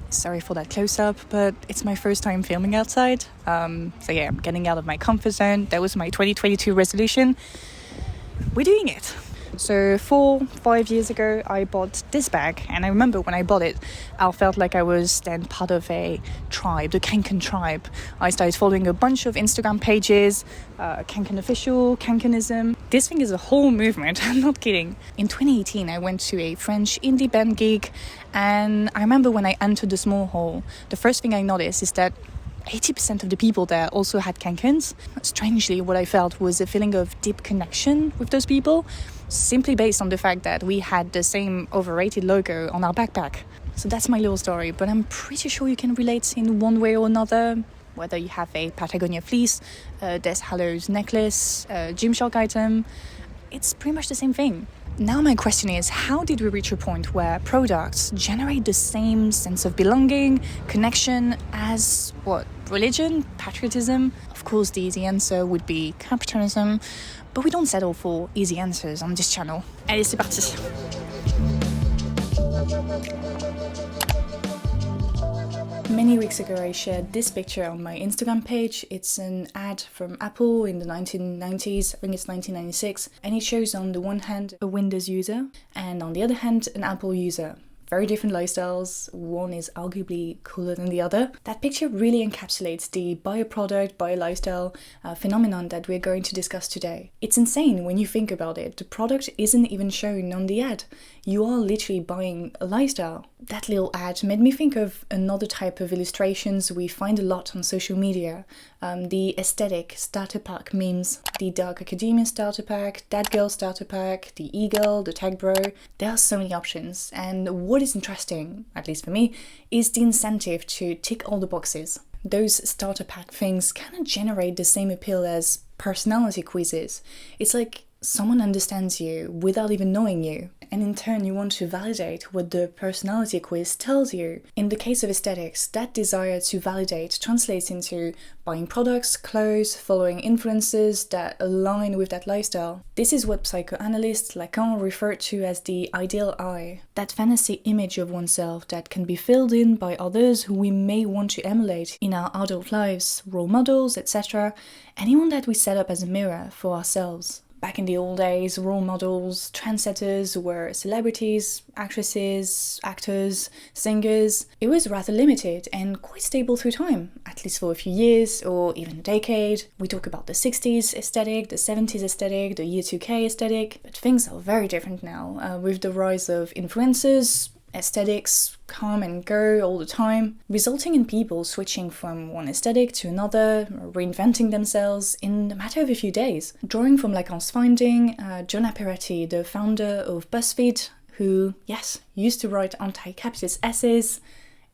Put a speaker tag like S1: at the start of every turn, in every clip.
S1: Sorry for that close-up, but it's my first time filming outside. So yeah, I'm getting out of my comfort zone. That was my 2022 resolution. We're doing it. So 4-5 years ago, I bought this bag, and I remember when I bought it, I felt like I was then part of a tribe, the Kanken tribe. I started following a bunch of Instagram pages, Kanken Official, Kankenism. This thing is a whole movement, I'm not kidding. In 2018, I went to a French indie band gig, and I remember when I entered the small hall, the first thing I noticed is that 80% of the people there also had Kankens. Strangely, what I felt was a feeling of deep connection with those people, simply based on the fact that we had the same overrated logo on our backpack. So that's my little story, but I'm pretty sure you can relate in one way or another, whether you have a Patagonia fleece, a Des Hallows necklace, a Gymshark item. It's pretty much the same thing. Now my question is, how did we reach a point where products generate the same sense of belonging, connection as, religion, patriotism? Of course, the easy answer would be capitalism, but we don't settle for easy answers on this channel. Allez, c'est parti! Many weeks ago I shared this picture on my Instagram page. It's an ad from Apple in the 1990s, I think it's 1996, and it shows on the one hand a Windows user and on the other hand an Apple user. Very different lifestyles, one is arguably cooler than the other. That picture really encapsulates the buy a product, buy a lifestyle phenomenon that we're going to discuss today. It's insane when you think about it. The product isn't even shown on the ad. You are literally buying a lifestyle. That little ad made me think of another type of illustrations we find a lot on social media. The aesthetic starter pack memes, the dark academia starter pack, that girl starter pack, the e-girl, the tech bro. There are so many options, and what is interesting, at least for me, is the incentive to tick all the boxes. Those starter pack things kind of generate the same appeal as personality quizzes. It's like someone understands you without even knowing you, and in turn you want to validate what the personality quiz tells you. In the case of aesthetics, that desire to validate translates into buying products, clothes, following influencers that align with that lifestyle. This is what psychoanalyst Lacan referred to as the ideal I, that fantasy image of oneself that can be filled in by others who we may want to emulate in our adult lives, role models, etc., anyone that we set up as a mirror for ourselves. Back in the old days, role models, trendsetters were celebrities, actresses, actors, singers. It was rather limited and quite stable through time, at least for a few years or even a decade. We talk about the 60s aesthetic, the 70s aesthetic, the year 2K aesthetic, but things are very different now with the rise of influencers. Aesthetics come and go all the time, resulting in people switching from one aesthetic to another, reinventing themselves in a matter of a few days. Drawing from Lacan's finding, John Appiati, the founder of BuzzFeed, who, yes, used to write anti-capitalist essays,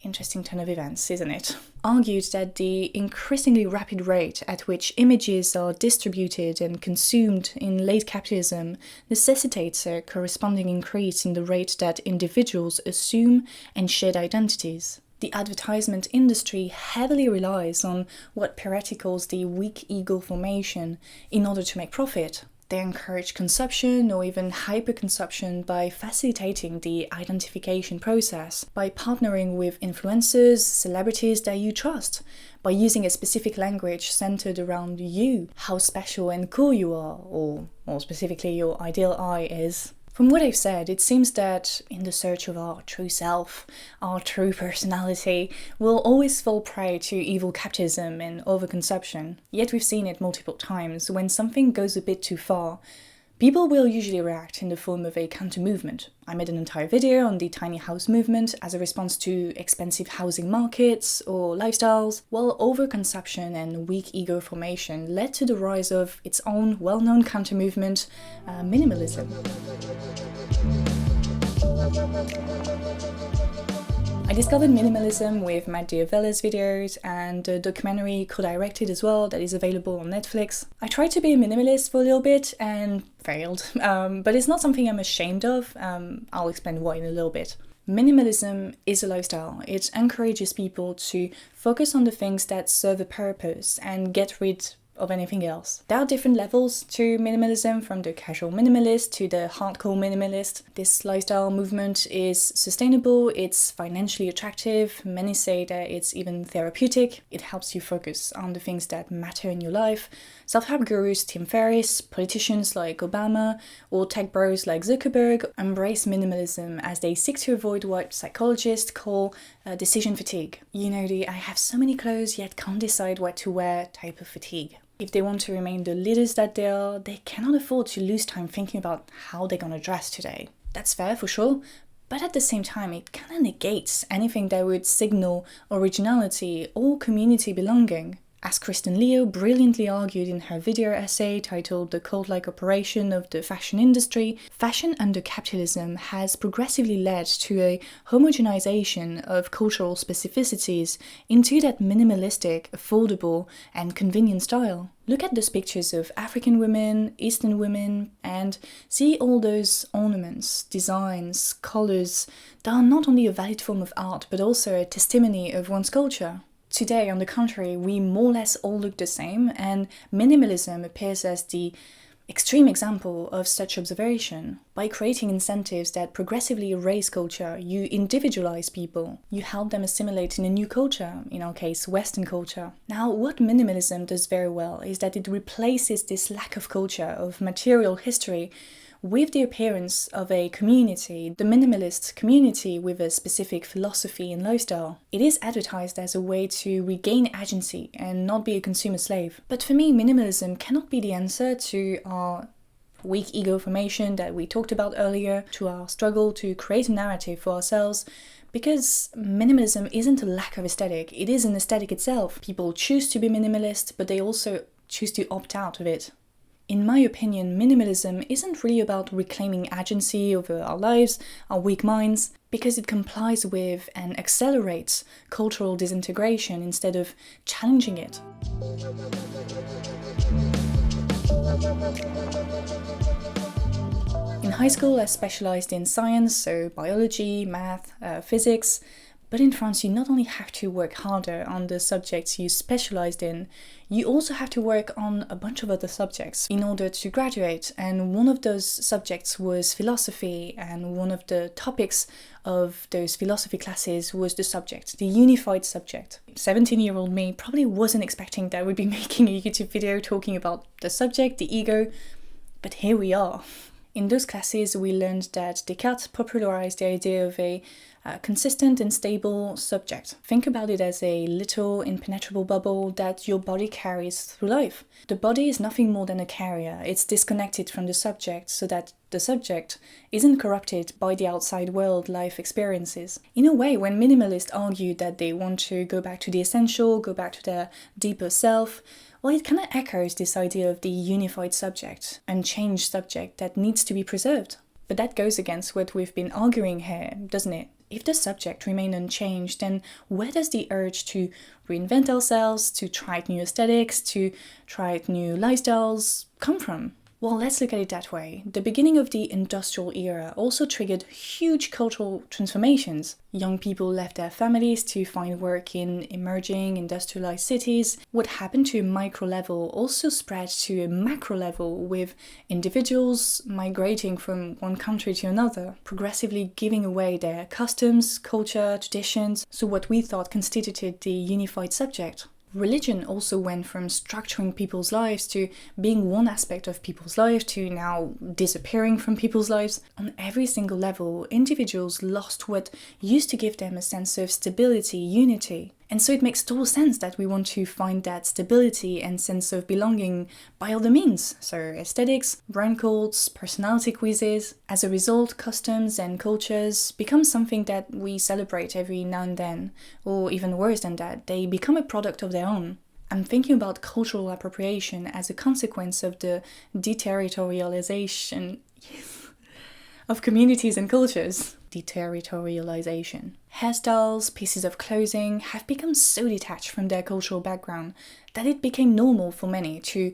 S1: interesting turn of events, isn't it? Argued that the increasingly rapid rate at which images are distributed and consumed in late capitalism necessitates a corresponding increase in the rate that individuals assume and shed identities. The advertisement industry heavily relies on what Peretti calls the weak ego formation in order to make profit. They encourage consumption or even hyperconsumption by facilitating the identification process, by partnering with influencers, celebrities that you trust, by using a specific language centered around you, how special and cool you are, or more specifically your ideal I is. From what I've said, it seems that in the search of our true self, our true personality, we'll always fall prey to evil capitalism and overconsumption. Yet we've seen it multiple times. When something goes a bit too far, people will usually react in the form of a counter-movement. I made an entire video on the tiny house movement as a response to expensive housing markets or lifestyles, while overconsumption and weak ego formation led to the rise of its own well-known counter-movement, minimalism. I discovered minimalism with Matt D'Avella's videos and a documentary co-directed as well that is available on Netflix. I tried to be a minimalist for a little bit and failed, but it's not something I'm ashamed of. I'll explain why in a little bit. Minimalism is a lifestyle. It encourages people to focus on the things that serve a purpose and get rid of anything else. There are different levels to minimalism, from the casual minimalist to the hardcore minimalist. This lifestyle movement is sustainable, it's financially attractive, many say that it's even therapeutic, it helps you focus on the things that matter in your life. Self-help gurus Tim Ferriss, politicians like Obama, or tech bros like Zuckerberg embrace minimalism as they seek to avoid what psychologists call decision fatigue. You know, the I have so many clothes yet can't decide what to wear type of fatigue. If they want to remain the leaders that they are, they cannot afford to lose time thinking about how they're gonna dress today. That's fair for sure, but at the same time it kinda negates anything that would signal originality or community belonging. As Kristen Leo brilliantly argued in her video essay titled The Cult-like Operation of the Fashion Industry, fashion under capitalism has progressively led to a homogenization of cultural specificities into that minimalistic, affordable, and convenient style. Look at those pictures of African women, Eastern women, and see all those ornaments, designs, colors that are not only a valid form of art but also a testimony of one's culture. Today, on the contrary, we more or less all look the same, and minimalism appears as the extreme example of such observation. By creating incentives that progressively erase culture, you individualize people. You help them assimilate in a new culture, in our case, Western culture. Now, what minimalism does very well is that it replaces this lack of culture, of material history, with the appearance of a community, the minimalist community with a specific philosophy and lifestyle. It is advertised as a way to regain agency and not be a consumer slave. But for me, minimalism cannot be the answer to our weak ego formation that we talked about earlier, to our struggle to create a narrative for ourselves, because minimalism isn't a lack of aesthetic, it is an aesthetic itself. People choose to be minimalist, but they also choose to opt out of it. In my opinion, minimalism isn't really about reclaiming agency over our lives, our weak minds, because it complies with and accelerates cultural disintegration instead of challenging it. In high school, I specialized in science, so biology, math, physics. But in France, you not only have to work harder on the subjects you specialized in, you also have to work on a bunch of other subjects in order to graduate. And one of those subjects was philosophy, and one of the topics of those philosophy classes was the subject, the unified subject. 17-year-old me probably wasn't expecting that I would be making a YouTube video talking about the subject, the ego, but here we are. In those classes, we learned that Descartes popularized the idea of a consistent and stable subject. Think about it as a little impenetrable bubble that your body carries through life. The body is nothing more than a carrier. It's disconnected from the subject so that the subject isn't corrupted by the outside world life experiences. In a way, when minimalists argue that they want to go back to the essential, go back to their deeper self, well, it kind of echoes this idea of the unified subject, unchanged subject that needs to be preserved. But that goes against what we've been arguing here, doesn't it? If the subject remains unchanged, then where does the urge to reinvent ourselves, to try out new aesthetics, to try out new lifestyles come from? Well, let's look at it that way. The beginning of the industrial era also triggered huge cultural transformations. Young people left their families to find work in emerging industrialized cities. What happened to a micro level also spread to a macro level, with individuals migrating from one country to another, progressively giving away their customs, culture, traditions, so what we thought constituted the unified subject. Religion also went from structuring people's lives to being one aspect of people's lives to now disappearing from people's lives. On every single level, individuals lost what used to give them a sense of stability, unity. And so it makes total sense that we want to find that stability and sense of belonging by other means. So aesthetics, brand codes, personality quizzes. As a result, customs and cultures become something that we celebrate every now and then. Or even worse than that, they become a product of their own. I'm thinking about cultural appropriation as a consequence of the deterritorialization of communities and cultures. Deterritorialization. Hairstyles, pieces of clothing have become so detached from their cultural background that it became normal for many to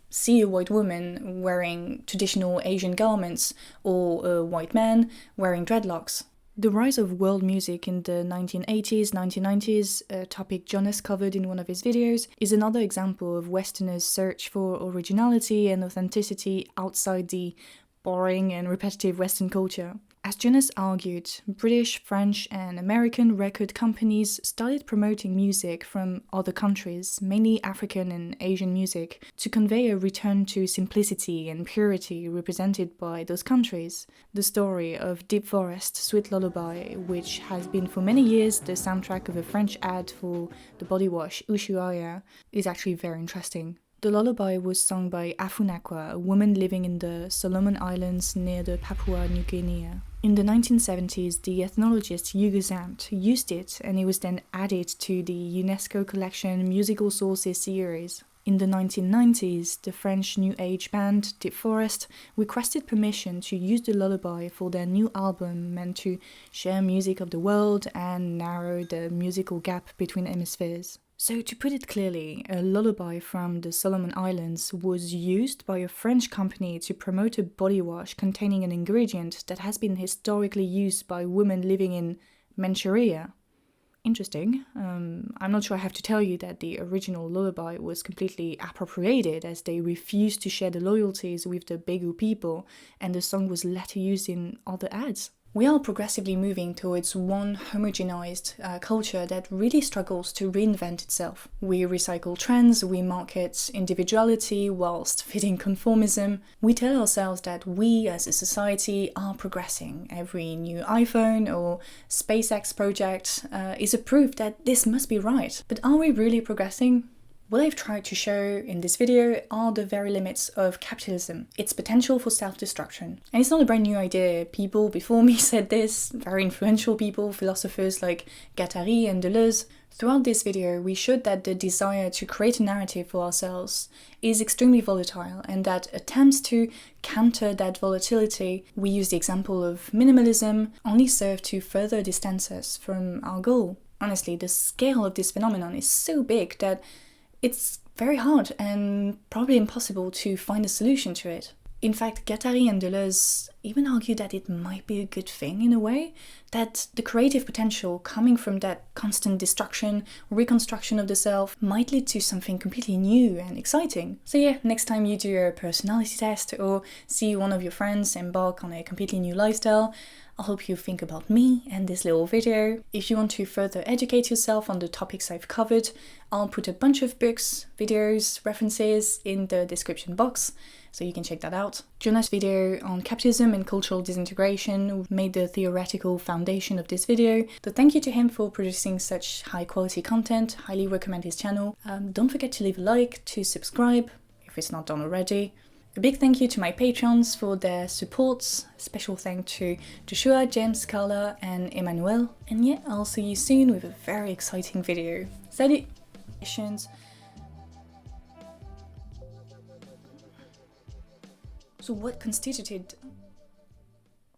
S1: see a white woman wearing traditional Asian garments or a white man wearing dreadlocks. The rise of world music in the 1980s, 1990s, a topic Jonas covered in one of his videos, is another example of Westerners' search for originality and authenticity outside the boring and repetitive Western culture. As Jonas argued, British, French, and American record companies started promoting music from other countries, mainly African and Asian music, to convey a return to simplicity and purity represented by those countries. The story of Deep Forest, Sweet Lullaby, which has been for many years the soundtrack of a French ad for the body wash Ushuaia, is actually very interesting. The lullaby was sung by Afunakwa, a woman living in the Solomon Islands near the Papua New Guinea. In the 1970s, the ethnologist Hugo Zandt used it, and it was then added to the UNESCO collection Musical Sources series. In the 1990s, the French New Age band Deep Forest requested permission to use the lullaby for their new album meant to share music of the world and narrow the musical gap between hemispheres. So to put it clearly, a lullaby from the Solomon Islands was used by a French company to promote a body wash containing an ingredient that has been historically used by women living in Manchuria. Interesting. I'm not sure I have to tell you that the original lullaby was completely appropriated as they refused to share the loyalties with the Begu people, and the song was later used in other ads. We are progressively moving towards one homogenized culture that really struggles to reinvent itself. We recycle trends, we market individuality whilst fitting conformism. We tell ourselves that we as a society are progressing. Every new iPhone or SpaceX project is a proof that this must be right. But are we really progressing? What I've tried to show in this video are the very limits of capitalism, its potential for self-destruction. And it's not a brand new idea. People before me said this, very influential people, philosophers like Guattari and Deleuze. Throughout this video, we showed that the desire to create a narrative for ourselves is extremely volatile, and that attempts to counter that volatility, we use the example of minimalism, only serve to further distance us from our goal. Honestly, the scale of this phenomenon is so big that it's very hard and probably impossible to find a solution to it. In fact, Guattari and Deleuze even argue that it might be a good thing in a way, that the creative potential coming from that constant destruction, reconstruction of the self might lead to something completely new and exciting. So yeah, next time you do a personality test or see one of your friends embark on a completely new lifestyle, I hope you think about me and this little video. If you want to further educate yourself on the topics I've covered, I'll put a bunch of books, videos, references in the description box, so you can check that out. Jonas' video on capitalism and cultural disintegration made the theoretical foundation of this video, so thank you to him for producing such high quality content. Highly recommend his channel. Don't forget to leave a like, to subscribe, if it's not done already. A big thank you to my patrons for their supports. Special thank to Joshua, James, Carla and Emmanuel. And yeah, I'll see you soon with a very exciting video. Salut! So what constituted